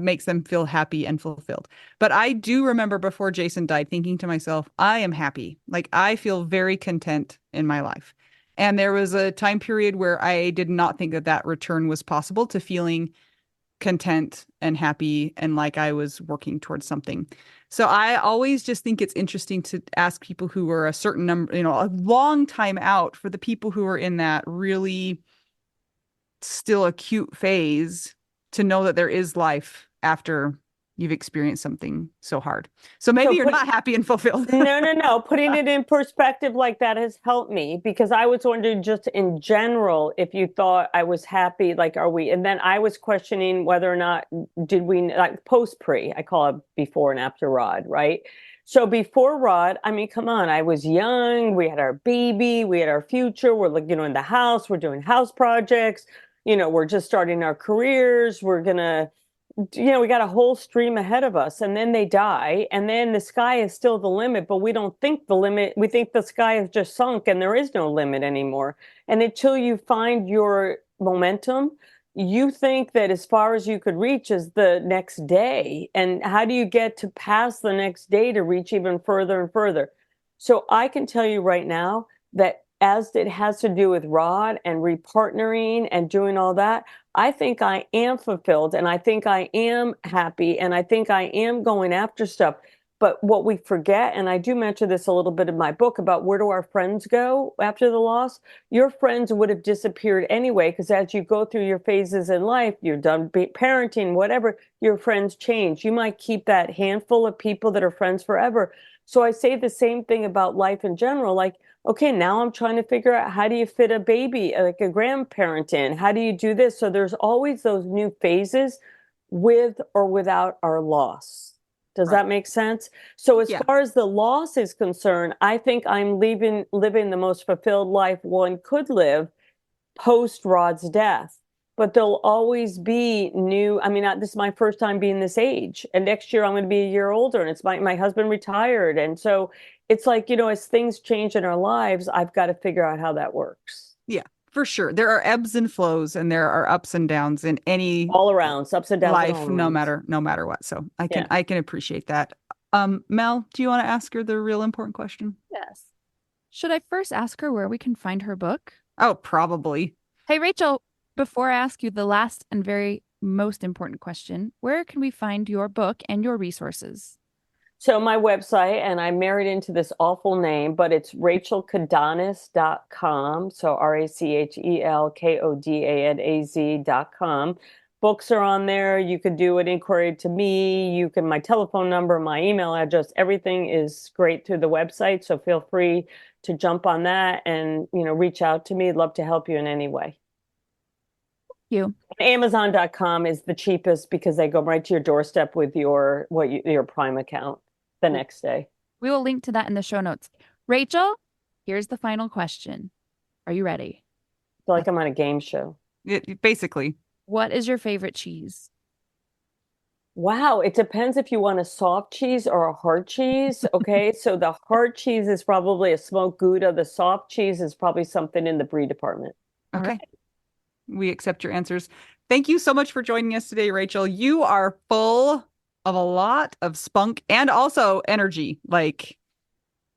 makes them feel happy and fulfilled. But I do remember before Jason died thinking to myself, I am happy. Like I feel very content in my life. And there was a time period where I did not think that return was possible to feeling content and happy and like I was working towards something. So I always just think it's interesting to ask people who are a certain number, a long time out, for the people who are in that really still acute phase, to know that there is life after you've experienced something so hard. So maybe you're not happy and fulfilled. No. Putting it in perspective like that has helped me because I was wondering just in general if you thought I was happy, like are we? And then I was questioning whether or not did we like post-pre, I call it before and after Rod, right? So before Rod, I mean, come on, I was young, we had our baby, we had our future, we're like, in the house, we're doing house projects, we're just starting our careers, we're gonna we got a whole stream ahead of us, and then they die, and then the sky is still the limit, but we don't think the limit, we think the sky has just sunk and there is no limit anymore. And until you find your momentum, you think that as far as you could reach is the next day. And how do you get to pass the next day to reach even further and further? So I can tell you right now that as it has to do with Rod and repartnering and doing all that, I think I am fulfilled and I think I am happy and I think I am going after stuff. But what we forget, and I do mention this a little bit in my book about where do our friends go after the loss? Your friends would have disappeared anyway, because as you go through your phases in life, you're done parenting, whatever, your friends change. You might keep that handful of people that are friends forever. So I say the same thing about life in general. Like, okay, now I'm trying to figure out, how do you fit a baby, like a grandparent in? How do you do this? So there's always those new phases with or without our loss. Does Right. that make sense? So as Yeah. far as the loss is concerned, I think I'm living the most fulfilled life one could live post Rod's death. But there'll always be new. I mean, this is my first time being this age, and next year I'm going to be a year older, and it's my husband retired, and so it's like, as things change in our lives, I've got to figure out how that works. Yeah, for sure. There are ebbs and flows, and there are ups and downs in any All around, ups and downs, and life, all no arounds. matter what. So Yeah. I can appreciate that. Mel, do you want to ask her the real important question? Yes. Should I first ask her where we can find her book? Oh, probably. Hey, Rachel, before I ask you the last and very most important question, where can we find your book and your resources? So my website, and I married into this awful name, but it's rachelkodanaz.com. So RACHELKODANAZ.com. Books are on there. You could do an inquiry to me. You can, my telephone number, my email address, everything is great through the website. So feel free to jump on that and, reach out to me. I'd love to help you in any way. You. Amazon.com is the cheapest because they go right to your doorstep with your Prime account the next day. We will link to that in the show notes. Rachel, here's the final question. Are you ready? I feel like I'm on a game show. Basically. What is your favorite cheese? Wow, it depends if you want a soft cheese or a hard cheese. Okay, so the hard cheese is probably a smoked Gouda. The soft cheese is probably something in the brie department. Okay. Right. We accept your answers. Thank you so much for joining us today, Rachel. You are full of a lot of spunk and also energy,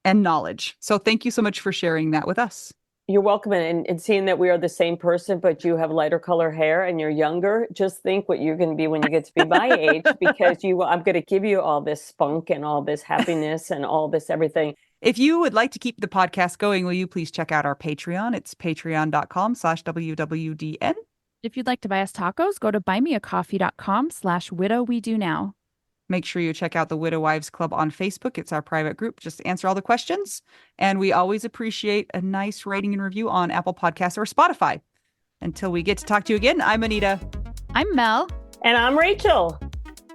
and knowledge. So thank you so much for sharing that with us. You're welcome. And seeing that we are the same person, but you have lighter color hair and you're younger, just think what you're going to be when you get to be my age, because I'm going to give you all this spunk and all this happiness and all this everything. If you would like to keep the podcast going, will you please check out our Patreon? It's patreon.com/WWDN. If you'd like to buy us tacos, go to buymeacoffee.com/widow-we-do-now. Make sure you check out the Widow Wives Club on Facebook. It's our private group. Just answer all the questions. And we always appreciate a nice rating and review on Apple Podcasts or Spotify. Until we get to talk to you again, I'm Anita. I'm Mel. And I'm Rachel.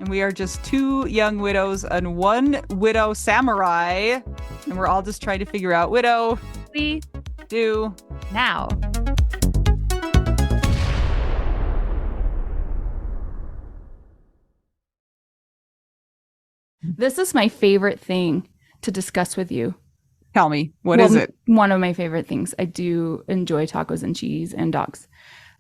And we are just two young widows and one widow samurai. And we're all just trying to figure out widow We do now. This is my favorite thing to discuss with you. Tell me, what is it? One of my favorite things. I do enjoy tacos and cheese and dogs.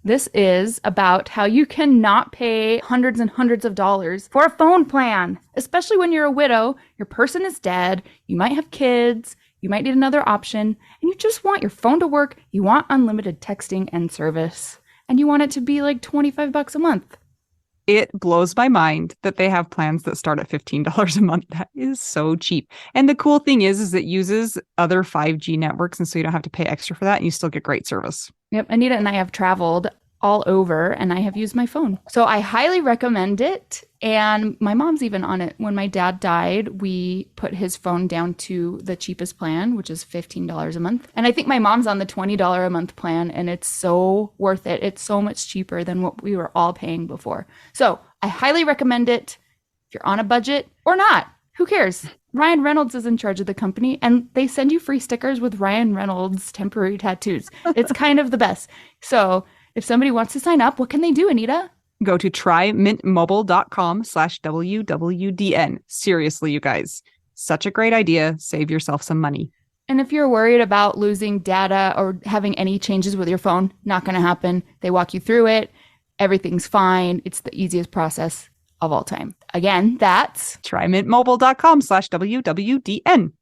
This is about how you cannot pay hundreds and hundreds of dollars for a phone plan, especially when you're a widow, your person is dead, you might have kids, you might need another option, and you just want your phone to work, you want unlimited texting and service, and you want it to be like $25 a month. It blows my mind that they have plans that start at $15 a month. That is so cheap. And the cool thing is it uses other 5G networks, and so you don't have to pay extra for that, and you still get great service. Yep, Anita and I have traveled all over, and I have used my phone. So I highly recommend it. And my mom's even on it. When my dad died, we put his phone down to the cheapest plan, which is $15 a month. And I think my mom's on the $20 a month plan, and it's so worth it. It's so much cheaper than what we were all paying before. So I highly recommend it. If you're on a budget or not, who cares? Ryan Reynolds is in charge of the company, and they send you free stickers with Ryan Reynolds temporary tattoos. It's kind of the best. So if somebody wants to sign up, what can they do, Anita? Go to trymintmobile.com/WWDN. Seriously, you guys, such a great idea. Save yourself some money. And if you're worried about losing data or having any changes with your phone, not going to happen. They walk you through it. Everything's fine. It's the easiest process of all time. Again, that's trymintmobile.com/WWDN.